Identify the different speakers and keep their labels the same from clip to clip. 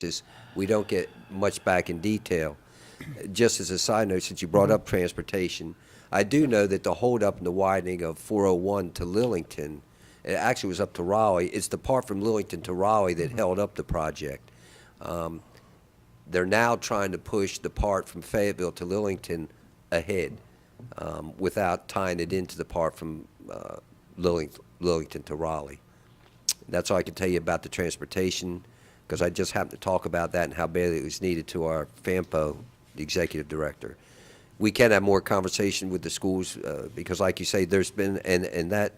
Speaker 1: is we don't get much back in detail. Just as a side note, since you brought up transportation, I do know that the holdup in the widening of 401 to Lillington, it actually was up to Raleigh. It's the part from Lillington to Raleigh that held up the project. They're now trying to push the part from Fayetteville to Lillington ahead without tying it into the part from Lillington to Raleigh. That's all I can tell you about the transportation, because I just happened to talk about that and how badly it was needed to our FAMPO, the executive director. We can have more conversation with the schools because, like you say, there's been, and that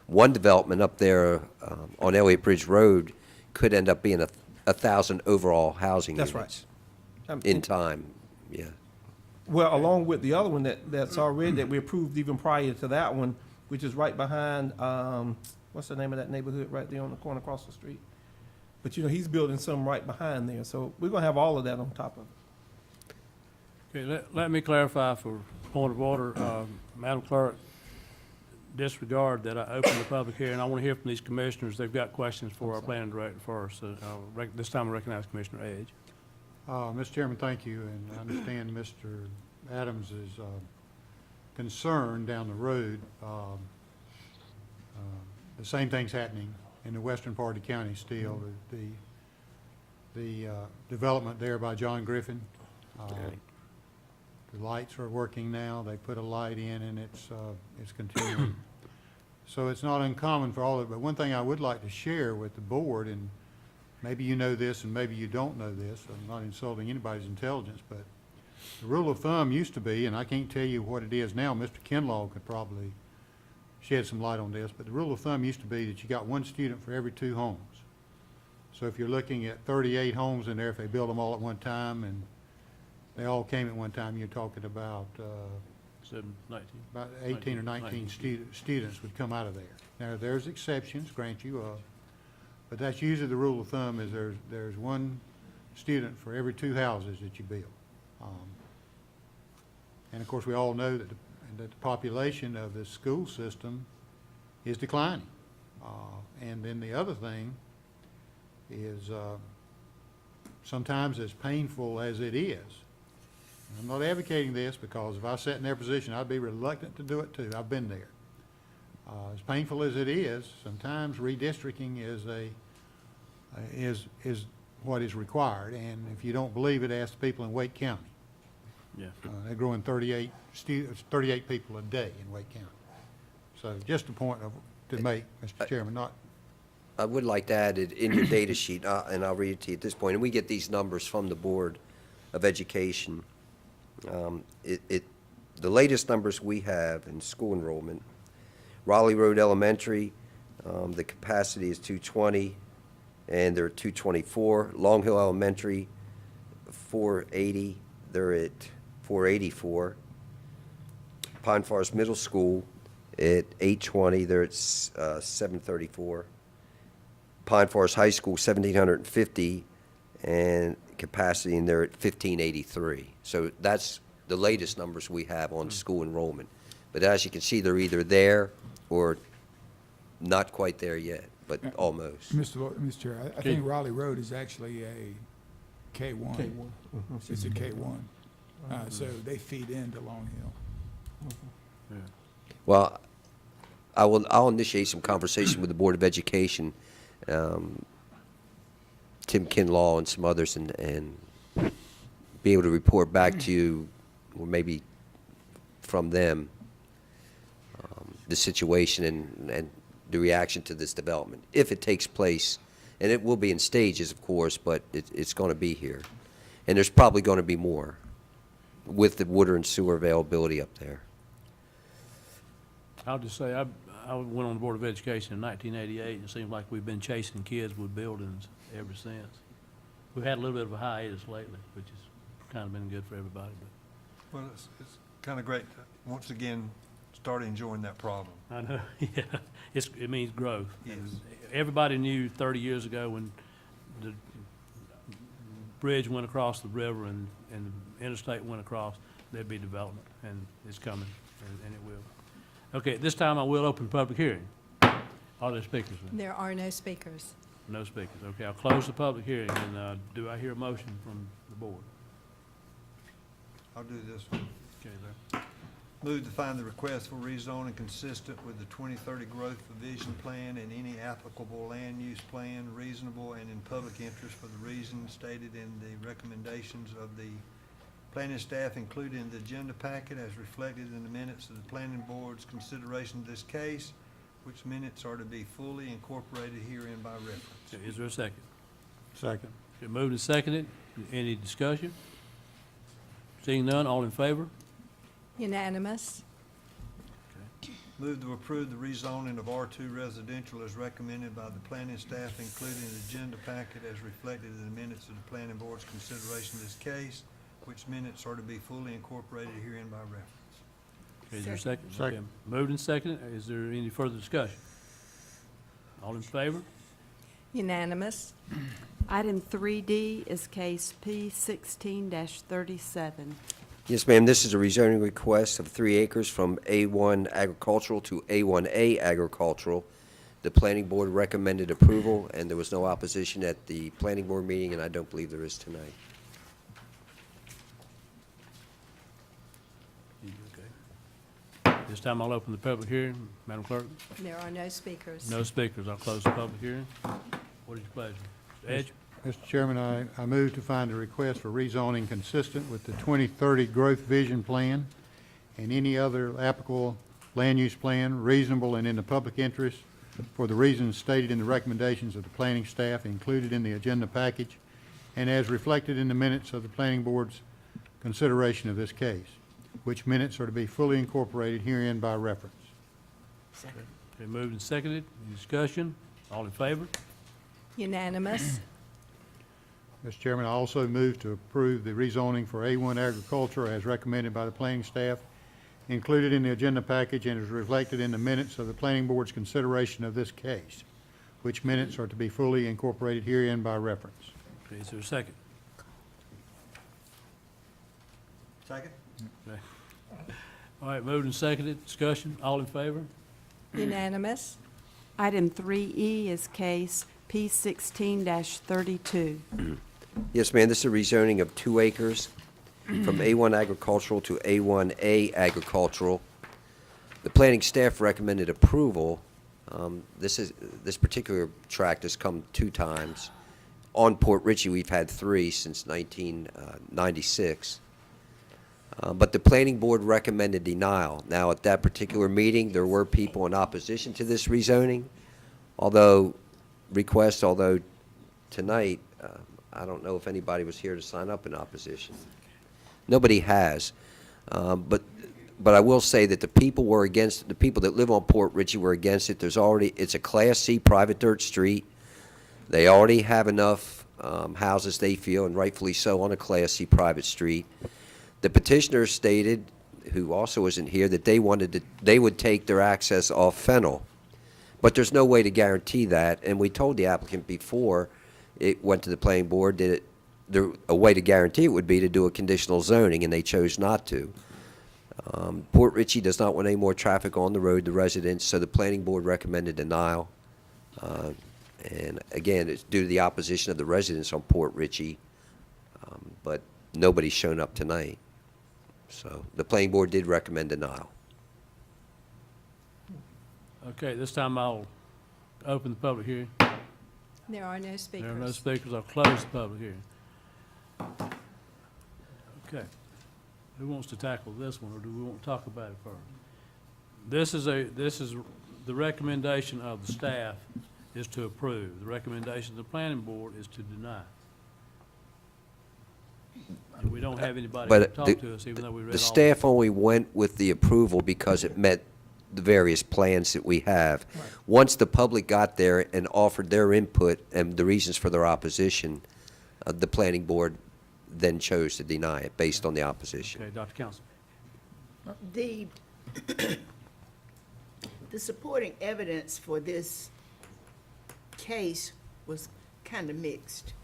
Speaker 1: one development up there on Elliott Bridge Road could end up being 1,000 overall housing
Speaker 2: That's
Speaker 1: units
Speaker 2: right.
Speaker 1: in time. Yeah.
Speaker 2: Well, along with the other one that's already, that we approved even prior to that one, which is right behind, what's the name of that neighborhood right there on the corner across the street? But, you know, he's building some right behind there, so we're gonna have all of that on top of it.
Speaker 3: Okay, let me clarify for point of order. Madam Clerk, disregard that I opened the public hearing. I want to hear from these commissioners. They've got questions for our planning director first. So this time I recognize Commissioner Edge.
Speaker 4: Mr. Chairman, thank you, and I understand Mr. Adams is concerned down the road. The same thing's happening in the western part of the county still. The development there by John Griffin. The lights are working now. They put a light in, and it's continuing. So it's not uncommon for all of it. But one thing I would like to share with the board, and maybe you know this and maybe you don't know this, I'm not insulting anybody's intelligence, but the rule of thumb used to be, and I can't tell you what it is now, Mr. Kinlaw could probably shed some light on this, but the rule of thumb used to be that you got one student for every 2 homes. So if you're looking at 38 homes in there, if they build them all at one time and they all came at one time, you're talking about
Speaker 3: 19.
Speaker 4: about 18 or 19 students would come out of there. Now, there's exceptions, grant you, but that's usually the rule of thumb, is there's one student for every 2 houses that you build. And of course, we all know that the population of the school system is declining. And then the other thing is sometimes as painful as it is, I'm not advocating this, because if I sat in their position, I'd be reluctant to do it too. I've been there. As painful as it is, sometimes redistricting is what is required. And if you don't believe it, ask the people in Wake County.
Speaker 3: Yeah.
Speaker 4: They're growing 38 people a day in Wake County. So just a point to make, Mr. Chairman, not.
Speaker 1: I would like to add it in your data sheet, and I'll read it to you at this point. And we get these numbers from the Board of Education. The latest numbers we have in school enrollment, Raleigh Road Elementary, the capacity is 220, and they're at 224. Long Hill Elementary, 480, they're at 484. Pine Forest Middle School at 820, they're at 734. Pine Forest High School, 1,750, and capacity, and they're at 1,583. So that's the latest numbers we have on school enrollment. But as you can see, they're either there or not quite there yet, but almost.
Speaker 5: Mr. Chair, I think Raleigh Road is actually a K1.
Speaker 2: K1.
Speaker 5: It's a K1. So they feed into Long Hill.
Speaker 3: Yeah.
Speaker 1: Well, I'll initiate some conversation with the Board of Education, Tim Kinlaw and some others, and be able to report back to you, or maybe from them, the situation and the reaction to this development, if it takes place. And it will be in stages, of course, but it's going to be here. And there's probably going to be more with the water and sewer availability up there.
Speaker 3: I'll just say, I went on the Board of Education in 1988, and it seems like we've been chasing kids with buildings ever since. We've had a little bit of a hiatus lately, which has kind of been good for everybody. But
Speaker 6: Well, it's kind of great to once again start enjoying that problem.
Speaker 3: I know, yeah, it means growth.
Speaker 6: Yes.
Speaker 3: And everybody knew 30 years ago when the bridge went across the river and the interstate went across, there'd be development, and it's coming, and it will. Okay, at this time I will open the public hearing. Are there speakers?
Speaker 7: There are no speakers.
Speaker 3: No speakers. Okay, I'll close the public hearing, and do I hear a motion from the board?
Speaker 6: I'll do this one.
Speaker 3: Okay, there.
Speaker 6: Move to find the request for rezoning consistent with the 2030 Growth Division Plan and any applicable land use plan, reasonable and in public interest for the reasons stated in the recommendations of the planning staff included in the agenda packet as reflected in the minutes of the planning board's consideration of this case, which minutes are to be fully incorporated herein by reference.
Speaker 3: Okay, is there a second?
Speaker 4: Second.
Speaker 3: Okay, moved and seconded. Any discussion? Seeing none, all in favor?
Speaker 7: Unanimous.
Speaker 6: Move to approve the rezoning of R2 residential as recommended by the planning staff included in the agenda packet as reflected in the minutes of the planning board's consideration of this case, which minutes are to be fully incorporated herein by reference.
Speaker 3: Okay, is there a second?
Speaker 4: Second.
Speaker 3: Okay, moved and seconded. Is there any further discussion? All in favor?
Speaker 7: Unanimous.
Speaker 8: Item 3D is case P16-37.
Speaker 1: Yes, ma'am, this is a rezoning request of 3 acres from A1 agricultural to A1A agricultural. The planning board recommended approval, and there was no opposition at the planning board meeting, and I don't believe there is tonight.
Speaker 3: Okay. This time I'll open the public hearing. Madam Clerk?
Speaker 7: There are no speakers.
Speaker 3: No speakers. I'll close the public hearing. What is your pleasure? Mr. Edge?
Speaker 4: Mr. Chairman, I move to find a request for rezoning consistent with the 2030 Growth Vision Plan and any other applicable land use plan, reasonable and in the public interest for the reasons stated in the recommendations of the planning staff included in the agenda package and as reflected in the minutes of the planning board's consideration of this case, which minutes are to be fully incorporated herein by reference.
Speaker 3: Okay, moved and seconded. Any discussion? All in favor?
Speaker 7: Unanimous.
Speaker 4: Mr. Chairman, I also move to approve the rezoning for A1 agriculture as recommended by the planning staff, included in the agenda package and is reflected in the minutes of the planning board's consideration of this case, which minutes are to be fully incorporated herein by reference.
Speaker 3: Okay, is there a second?
Speaker 6: Second?
Speaker 3: Okay. All right, moved and seconded. Discussion? All in favor?
Speaker 7: Unanimous.
Speaker 8: Item 3E is case P16-32.
Speaker 1: Yes, ma'am, this is a rezoning of 2 acres from A1 agricultural to A1A agricultural. The planning staff recommended approval. This particular tract has come 2 times. On Port Ritchie, we've had 3 since 1996. But the planning board recommended denial. Now, at that particular meeting, there were people in opposition to this rezoning, although tonight, I don't know if anybody was here to sign up in opposition. Nobody has. But I will say that the people were against, the people that live on Port Ritchie were against it. It's a Class C private dirt street. They already have enough houses, they feel, and rightfully so, on a Class C private street. The petitioner stated, who also isn't here, that they would take their access off Fennel. But there's no way to guarantee that, and we told the applicant before it went to the planning board that a way to guarantee it would be to do a conditional zoning, and they chose not to. Port Ritchie does not want any more traffic on the road, the residents, so the planning board recommended denial. And again, it's due to the opposition of the residents on Port Ritchie, but nobody's shown up tonight. So the planning board did recommend denial.
Speaker 3: Okay, this time I'll open the public hearing.
Speaker 7: There are no speakers.
Speaker 3: There are no speakers. I'll close the public hearing. Okay. Who wants to tackle this one, or do we want to talk about it first? This is the recommendation of the staff is to approve. The recommendation of the planning board is to deny. And we don't have anybody to
Speaker 1: But
Speaker 3: talk to us, even though we read all.
Speaker 1: The staff only went with the approval because it met the various plans that we have. Once the public got there and offered their input and the reasons for their opposition, the planning board then chose to deny it based on the opposition.
Speaker 3: Okay, Dr. Council.
Speaker 9: The supporting evidence for this case was kind of mixed.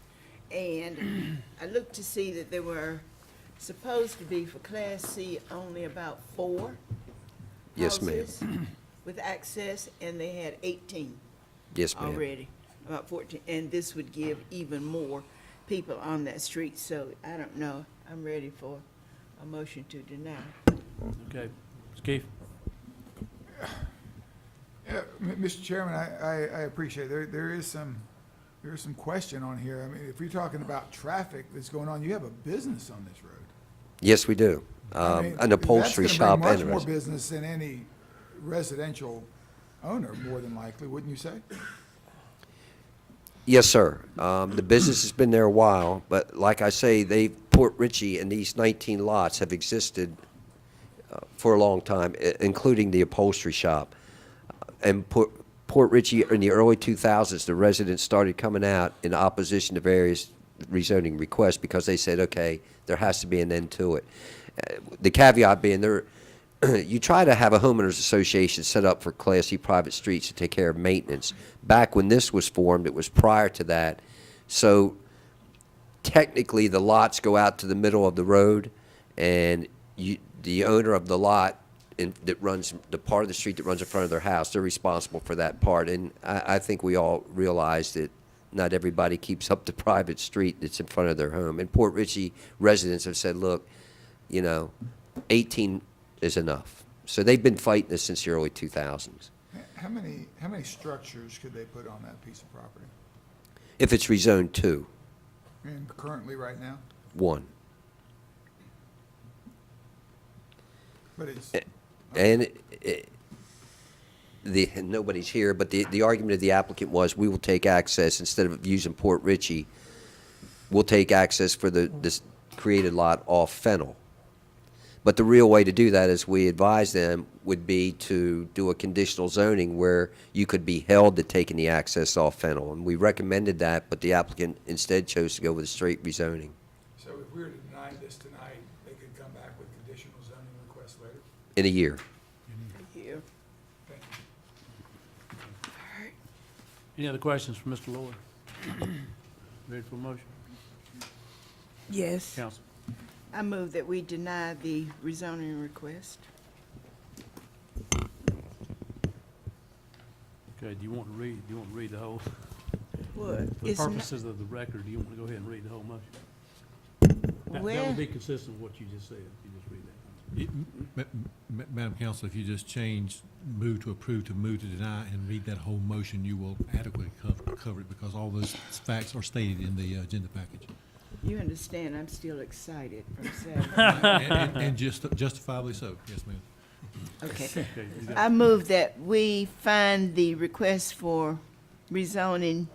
Speaker 9: And I looked to see that there were supposed to be, for Class C, only about 4
Speaker 1: Yes, ma'am.
Speaker 9: houses with access, and they had 18
Speaker 1: Yes, ma'am.
Speaker 9: already. about 14, and this would give even more people on that street. So I don't know. I'm ready for a motion to deny.
Speaker 3: Okay, Keith?
Speaker 5: Yeah, Mr. Chairman, I appreciate it. There is some question on here. I mean, if you're talking about traffic that's going on, you have a business on this road.
Speaker 1: Yes, we do.
Speaker 5: I mean,
Speaker 1: An upholstery shop
Speaker 5: That's
Speaker 1: and a
Speaker 5: gonna bring much more
Speaker 1: restaurant.
Speaker 5: business than any residential owner, more than likely, wouldn't you say?
Speaker 1: Yes, sir. The business has been there a while, but like I say, Port Ritchie and these 19 lots have existed for a long time, including the upholstery shop. And Port Ritchie, in the early 2000s, the residents started coming out in opposition to various rezoning requests because they said, okay, there has to be an end to it. The caveat being you try to have a homeowners association set up for Class C private streets to take care of maintenance. Back when this was formed, it was prior to that. So technically, the lots go out to the middle of the road, and the owner of the lot that runs the part of the street that runs in front of their house, they're responsible for that part. And I think we all realize that not everybody keeps up the private street that's in front of their home. And Port Ritchie residents have said, look, 18 is enough. So they've been fighting this since the early 2000s.
Speaker 5: How many structures could they put on that piece of property?
Speaker 1: If it's rezoned 2,
Speaker 5: And currently, right now?
Speaker 1: 1.
Speaker 5: But it's,
Speaker 1: And nobody's here, but the argument of the applicant was, we will take access, instead of using Port Ritchie, we'll take access for this created lot off Fennel. But the real way to do that, as we advise them, would be to do a conditional zoning where you could be held to taking the access off Fennel. And we recommended that, but the applicant instead chose to go with a straight rezoning.
Speaker 5: so if we were to deny this tonight, they could come back with conditional zoning requests later?
Speaker 1: In a year.
Speaker 9: Here.
Speaker 5: Thank you.
Speaker 3: Any other questions for Mr. Lloyd? Ready for a motion?
Speaker 9: Yes.
Speaker 3: Council?
Speaker 9: I move that we deny the rezoning request.
Speaker 3: Okay, do you want to read the whole,
Speaker 9: What?
Speaker 3: for the
Speaker 9: It's not-
Speaker 3: purposes of the record, do you want to go ahead and read the whole motion? That
Speaker 9: Well-
Speaker 3: would be consistent with what you just said, if you just read that.
Speaker 10: Madam Counsel, if you just change move to approve to move to deny and read that whole motion, you will adequately cover it because all those facts are stated in the agenda package.
Speaker 9: You understand, I'm still excited from Saturday.
Speaker 10: And justifiably so, yes, ma'am.
Speaker 9: Okay.
Speaker 3: Okay, you got-
Speaker 9: I move that we find the request for rezoning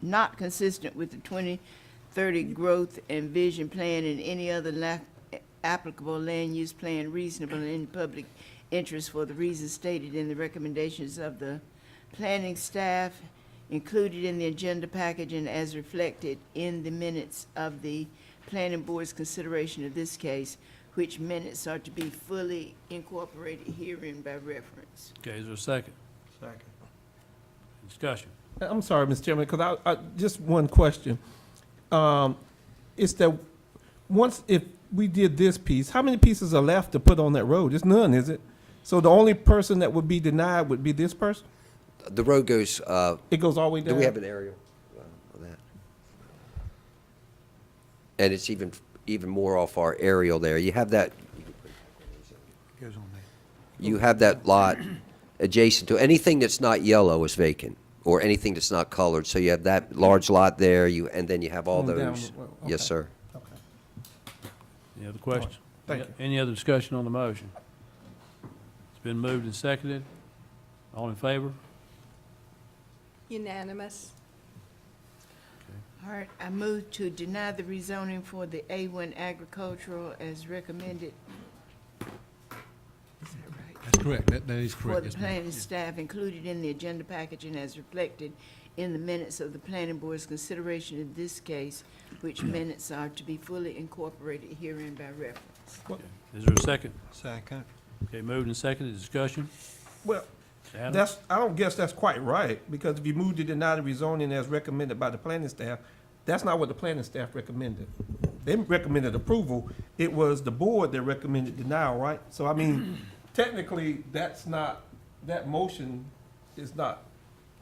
Speaker 9: not consistent with the 2030 growth and vision plan and any other applicable land use plan reasonable and in public interest for the reasons stated in the recommendations of the planning staff included in the agenda package and as reflected in the minutes of the planning board's consideration of this case, which minutes are to be fully incorporated herein by reference.
Speaker 3: Okay, is there a second?
Speaker 6: Second.
Speaker 3: Discussion.
Speaker 2: I'm sorry, Mr. Chairman, because I just one question. It's that if we did this piece, how many pieces are left to put on that road? It's none, is it? So the only person that would be denied would be this person?
Speaker 1: The road goes,
Speaker 2: It goes all the way down?
Speaker 1: do we have an aerial of that? And it's even more off our aerial there. You have that,
Speaker 4: Goes on there.
Speaker 1: you have that lot adjacent to, anything that's not yellow is vacant, or anything that's not colored. So you have that large lot there, and then you have all
Speaker 2: Going down
Speaker 1: those.
Speaker 2: the- well,
Speaker 1: Yes,
Speaker 2: okay.
Speaker 1: sir.
Speaker 2: Okay.
Speaker 3: Any other questions?
Speaker 2: Thank you.
Speaker 3: Any other discussion on the motion? It's been moved and seconded. All in favor?
Speaker 7: Unanimous.
Speaker 9: All right, I move to deny the rezoning for the A1 agricultural as recommended. Is that right?
Speaker 10: That's correct, that is
Speaker 9: For
Speaker 10: correct,
Speaker 9: the
Speaker 10: yes, ma'am.
Speaker 9: planning staff included in the agenda package and as reflected in the minutes of the planning board's consideration of this case, which minutes are to be fully incorporated herein by reference.
Speaker 3: Okay. Is there a second?
Speaker 6: Second.
Speaker 3: Okay, moved and seconded. Discussion?
Speaker 2: Well,
Speaker 3: Adam?
Speaker 2: I don't guess that's quite right, because if you move to deny the rezoning as recommended by the planning staff, that's not what the planning staff recommended. They recommended approval. It was the board that recommended denial, right? So I mean, technically, that motion is not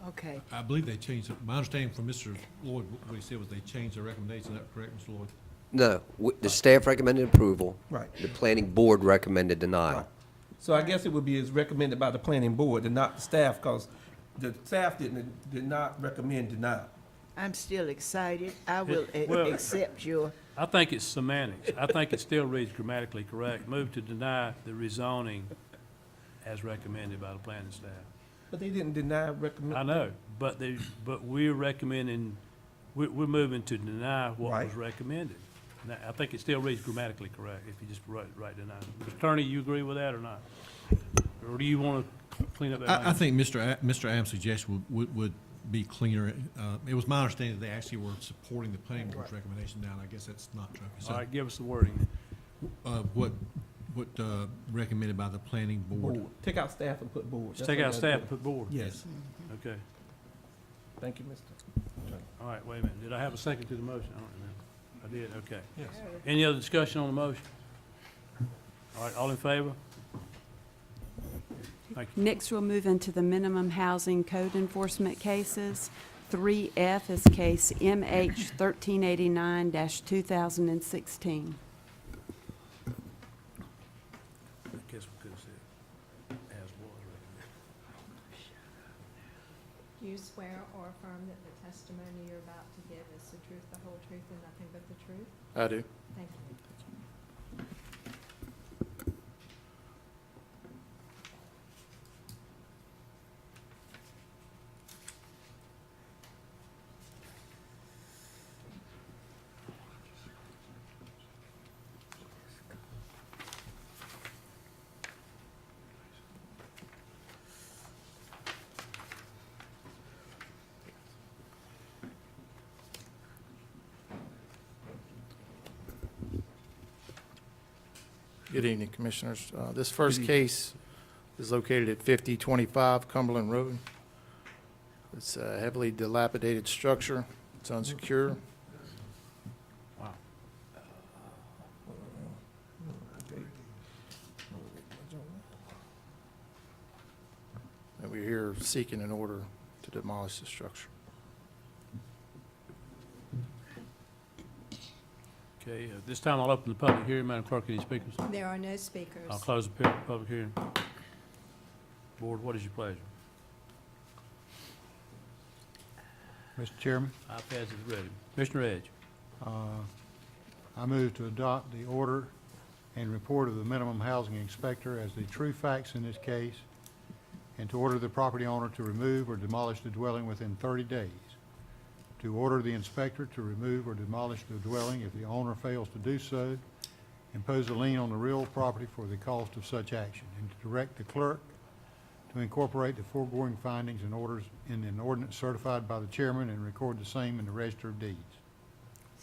Speaker 9: Okay.
Speaker 10: I believe they changed, my understanding from Mr. Lloyd, what he said was they changed their recommendation. Is that correct, Mr. Lloyd?
Speaker 1: No, the staff recommended approval.
Speaker 2: Right.
Speaker 1: The planning board recommended
Speaker 2: Right.
Speaker 1: denial.
Speaker 2: So I guess it would be as recommended by the planning board and not the staff, because the staff did not recommend denial.
Speaker 9: I'm still excited. I will
Speaker 3: Well-
Speaker 9: accept your,
Speaker 3: I think it's semantics. I think it still reads grammatically correct. Move to deny the rezoning as recommended by the planning staff.
Speaker 2: But they didn't deny, recommend.
Speaker 3: I know, but we're recommending, we're moving to deny what was
Speaker 2: Right.
Speaker 3: recommended. Now, I think it still reads grammatically correct if you just write deny. Mr. Attorney, you agree with that or not? Or do you want to clean up that
Speaker 10: I
Speaker 3: language?
Speaker 10: think Mr. Adams' suggestion would be cleaner. It was my understanding that they actually were supporting the planning board's recommendation now, and I guess that's not true.
Speaker 3: All right, give us the wording.
Speaker 10: What recommended by the planning board?
Speaker 2: Board. Take out staff and put board.
Speaker 3: Just take out staff and put board.
Speaker 2: Yes.
Speaker 3: Okay.
Speaker 2: Thank you, Mr. Attorney.
Speaker 3: All right, wait a minute. Did I have a second to the motion? I don't remember. I did, okay. Yes. Any other discussion on the motion? All right, all in favor? Thank you.
Speaker 8: Next, we'll move into the minimum housing code enforcement cases. 3F is case MH 1389-2016.
Speaker 3: I guess we could have said as was recommended.
Speaker 7: Do you swear or affirm that the testimony you're about to give is the truth, the whole truth, and nothing but the truth?
Speaker 11: I do.
Speaker 7: Thank you.
Speaker 11: Good evening, Commissioners. This first case is located at 5025 Cumberland Road. It's a heavily dilapidated structure. It's unsecure.
Speaker 3: Wow.
Speaker 11: And we're here seeking an order to demolish the structure.
Speaker 3: Okay, this time I'll open the public hearing. Madam Clerk, any speakers?
Speaker 7: There are no speakers.
Speaker 3: I'll close the public hearing. Board, what is your pleasure?
Speaker 4: Mr. Chairman,
Speaker 3: iPads is ready. Commissioner Edge.
Speaker 4: I move to adopt the order and report of the minimum housing inspector as the true facts in this case, and to order the property owner to remove or demolish the dwelling within 30 days. To order the inspector to remove or demolish the dwelling if the owner fails to do so, impose a lien on the real property for the cost of such action, and to direct the clerk to incorporate the foregoing findings and orders in an ordinance certified by the chairman and record the same in the Register of Deeds.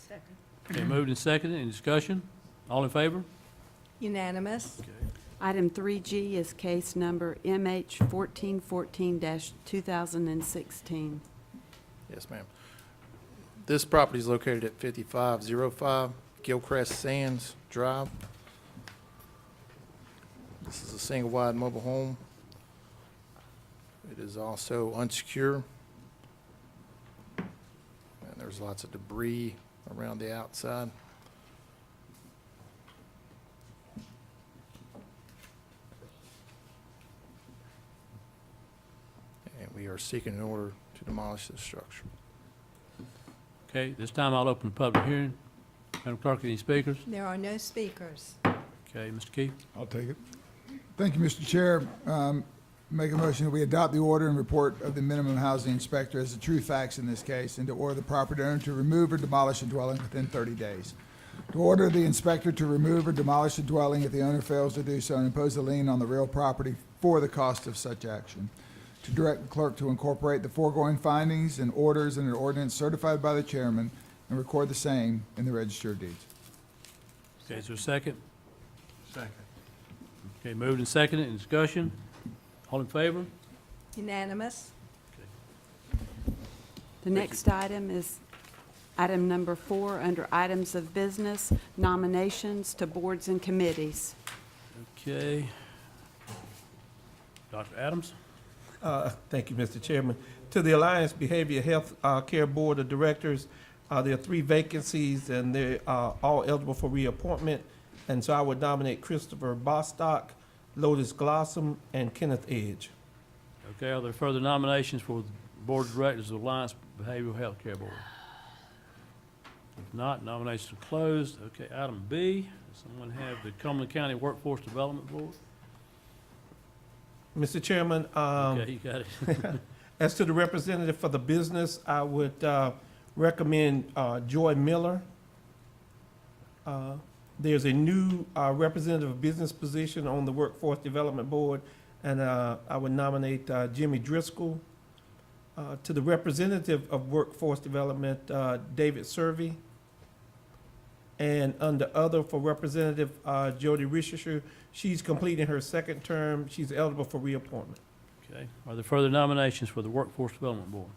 Speaker 9: second.
Speaker 3: Okay, moved and seconded. Any discussion? All in favor?
Speaker 7: Unanimous.
Speaker 3: Okay.
Speaker 8: Item 3G is case number MH 1414-2016.
Speaker 11: Yes, ma'am. This property is located at 5505 Gilcrest Sands Drive. This is a single-wide mobile home. It is also unsecure. And there's lots of debris around the outside. And we are seeking an order to demolish this structure.
Speaker 3: Okay, this time I'll open the public hearing. Madam Clerk, any speakers?
Speaker 7: There are no speakers.
Speaker 3: Okay, Mr. Keith?
Speaker 5: I'll take it. Thank you, Mr. Chair. Make a motion that we adopt the order and report of the minimum housing inspector as the true facts in this case, and to order the property owner to remove or demolish a dwelling within 30 days. To order the inspector to remove or demolish a dwelling if the owner fails to do so, and impose a lien on the real property for the cost of such action. To direct the clerk to incorporate the foregoing findings and orders in an ordinance certified by the chairman and record the same in the Register of Deeds.
Speaker 3: Okay, is there a second?
Speaker 2: Second.
Speaker 3: Okay, moved and seconded. Any discussion? All in favor?
Speaker 7: Unanimous.
Speaker 8: The next item is item number 4 under items of business, nominations to boards and committees.
Speaker 3: Okay. Dr. Adams?
Speaker 2: Thank you, Mr. Chairman. to the Alliance Behavioral Health Care Board of Directors. There are 3 vacancies, and they're all eligible for reappointment. And so I would nominate Christopher Bostock, Lotus Glossom, and Kenneth Edge.
Speaker 3: Okay, are there further nominations for the Board of Directors of Alliance Behavioral Health Care Board? If not, nominations are closed. Okay, item B, does someone have the Cumberland County Workforce Development Board?
Speaker 2: Mr. Chairman,
Speaker 3: Okay, you got it.
Speaker 2: as to the representative for the business, I would recommend Joy Miller. There's a new representative of business position on the Workforce Development Board, and I would nominate Jimmy Driscoll. To the representative of Workforce Development, David Servey. And under other for Representative Jody Risher, she's completing her 2nd term. She's eligible for reappointment.
Speaker 3: Okay, are there further nominations for the Workforce Development Board?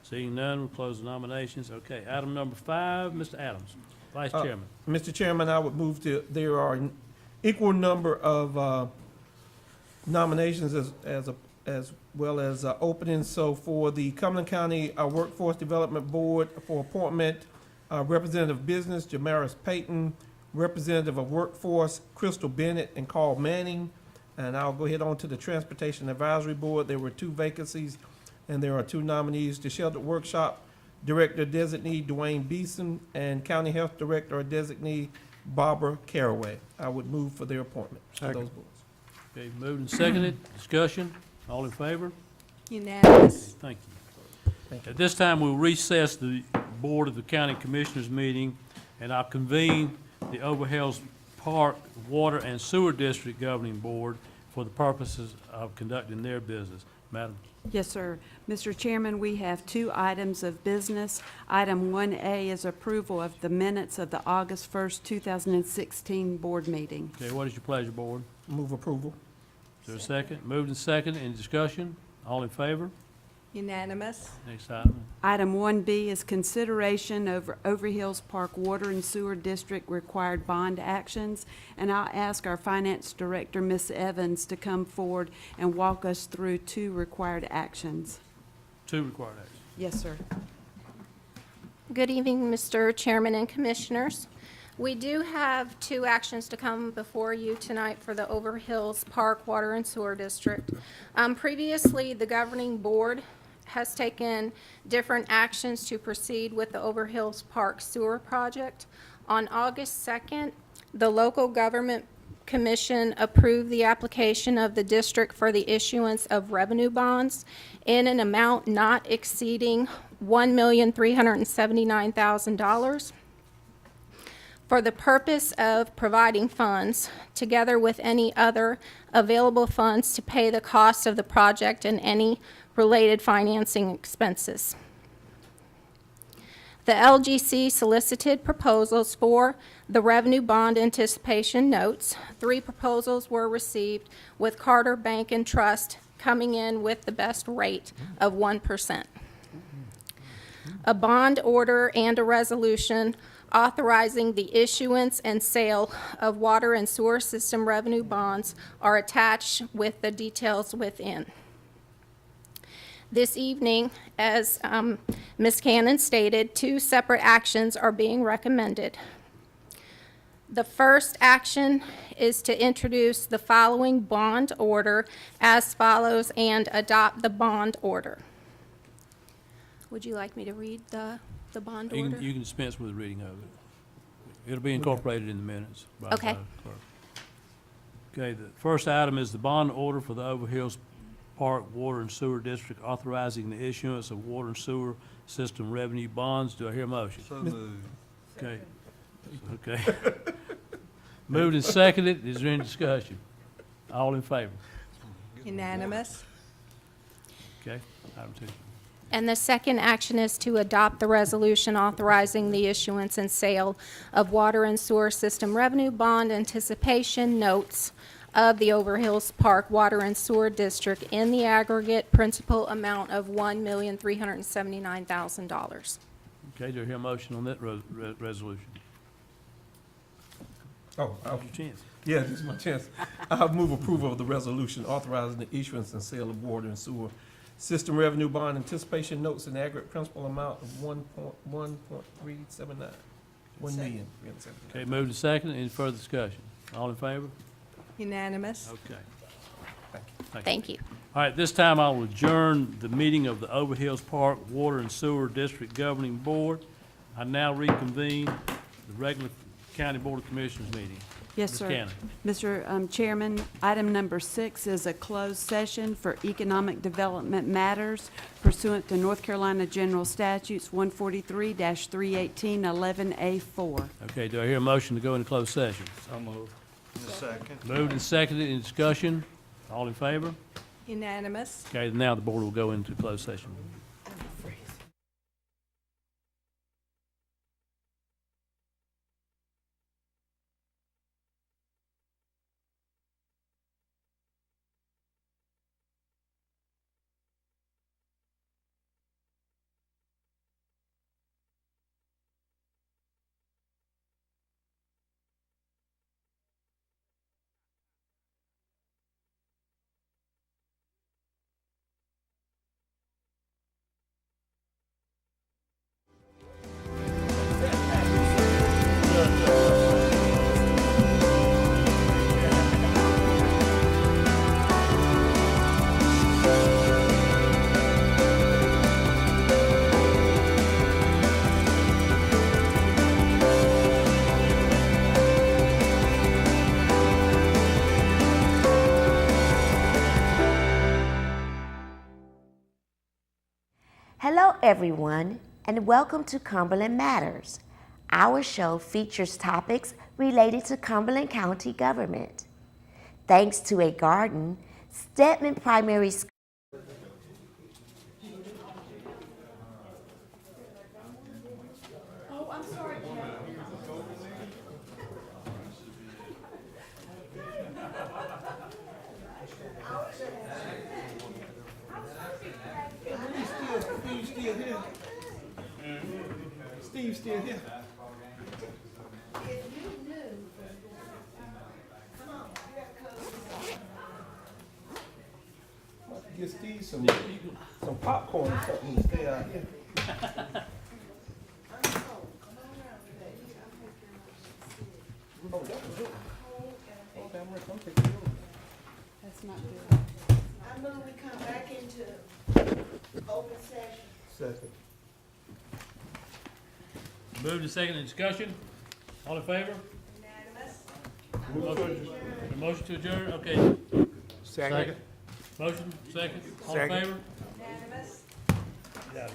Speaker 3: Seeing none, we'll close the nominations. Okay, item number 5, Mr. Adams, Vice Chairman.
Speaker 2: Mr. Chairman, I would move to, there are an equal number of nominations as well as openings. So for the Cumberland County Workforce Development Board for appointment, Representative Business, Jamaris Payton, Representative of Workforce, Crystal Bennett and Carl Manning. And I'll go ahead on to the Transportation Advisory Board. There were 2 vacancies, and there are 2 nominees. The Shelter Workshop Director Designee Dwayne Beeson and County Health Director Designee Barbara Caraway. I would move for their appointment to those
Speaker 4: Second.
Speaker 2: boards.
Speaker 3: Okay, moved and seconded, discussion, all in favor?
Speaker 7: Unanimous.
Speaker 3: Thank you. At this time, we'll recess the Board of the County Commissioners meeting, and I'll convene the Overhills Park Water and Sewer District Governing Board for the purposes of conducting their business. Madam?
Speaker 8: Yes, sir. Mr. Chairman, we have 2 items of business. Item 1A is approval of the minutes of the August 1st, 2016 board meeting.
Speaker 3: Okay, what is your pleasure, Board?
Speaker 2: Move approval.
Speaker 3: Is there a second? Moved and seconded, any discussion? All in favor?
Speaker 7: Unanimous.
Speaker 3: Next item.
Speaker 8: Item 1B is consideration over Overhills Park Water and Sewer District required bond actions. And I'll ask our Finance Director, Ms. Evans, to come forward and walk us through 2 required actions.
Speaker 3: 2 required actions.
Speaker 8: Yes, sir.
Speaker 12: Good evening, Mr. Chairman and Commissioners. We do have 2 actions to come before you tonight for the Overhills Park Water and Sewer District. Previously, the governing board has taken different actions to proceed with the Overhills Park Sewer Project. On August 2nd, the local government commission approved the application of the district for the issuance of revenue bonds in an amount not exceeding $1,379,000 for the purpose of providing funds, together with any other available funds to pay the cost of the project and any related financing expenses. The LGC solicited proposals for the revenue bond anticipation notes. 3 proposals were received, with Carter Bank and Trust coming in with the best rate of 1%. A bond order and a resolution authorizing the issuance and sale of water and sewer system revenue bonds are attached with the details within. This evening, as Ms. Cannon stated, 2 separate actions are being recommended. The first action is to introduce the following bond order as follows and adopt the bond order. Would you like me to read the bond
Speaker 3: You
Speaker 12: order?
Speaker 3: can dispense with the reading of it. It'll be incorporated in the minutes. by
Speaker 12: Okay.
Speaker 3: the clerk. Okay, the first item is the bond order for the Overhills Park Water and Sewer District authorizing the issuance of water and sewer system revenue bonds. Do I hear a motion?
Speaker 6: So moved.
Speaker 3: Okay. Okay. Moved and seconded. Is there any discussion? All in favor?
Speaker 7: Unanimous.
Speaker 3: Okay, item 2.
Speaker 12: And the second action is to adopt the resolution authorizing the issuance and sale of water and sewer system revenue bond anticipation notes of the Overhills Park Water and Sewer District in the aggregate principal amount of $1,379,000.
Speaker 3: Okay, do I hear a motion on that resolution?
Speaker 2: Oh,
Speaker 3: Now's your chance.
Speaker 2: yeah, this is my chance. I move approval of the resolution authorizing the issuance and sale of water and sewer system revenue bond anticipation notes in aggregate principal amount of 1.379. 1,379,000.
Speaker 3: Okay, moved and seconded. Any further discussion? All in favor?
Speaker 7: Unanimous.
Speaker 3: Okay.
Speaker 12: Thank you.
Speaker 3: All right, this time I will adjourn the meeting of the Overhills Park Water and Sewer District Governing Board. I now reconvene the regular County Board of Commissioners meeting.
Speaker 8: Yes,
Speaker 3: Ms.
Speaker 8: sir.
Speaker 3: Cannon.
Speaker 8: Mr. Chairman, item number 6 is a closed session for economic development matters pursuant to North Carolina General Statutes 143-318-11A4.
Speaker 3: Okay, do I hear a motion to go into closed session?
Speaker 6: In a second.
Speaker 3: Moved and seconded. Any discussion? All in favor?
Speaker 7: Unanimous.
Speaker 3: Okay, now the board will go into closed session.
Speaker 13: Hello, everyone, and welcome to Cumberland Matters. Our show features topics related to Cumberland County government. Thanks to a garden, Stedman Primary School. Oh, I'm sorry,
Speaker 2: Steve's still here. Get Steve some popcorn or something to stay out here. Oh, that was it. Oh, damn right, I'm taking yours.
Speaker 8: That's not good.
Speaker 9: I move we come back into open session.
Speaker 2: Second.
Speaker 3: Moved and seconded. Discussion? All in favor?
Speaker 9: Unanimous.
Speaker 3: Motion to adjourn? Okay.
Speaker 2: Second.
Speaker 3: Motion, second. All in
Speaker 2: Second.
Speaker 3: favor?
Speaker 9: Unanimous.
Speaker 2: Yeah.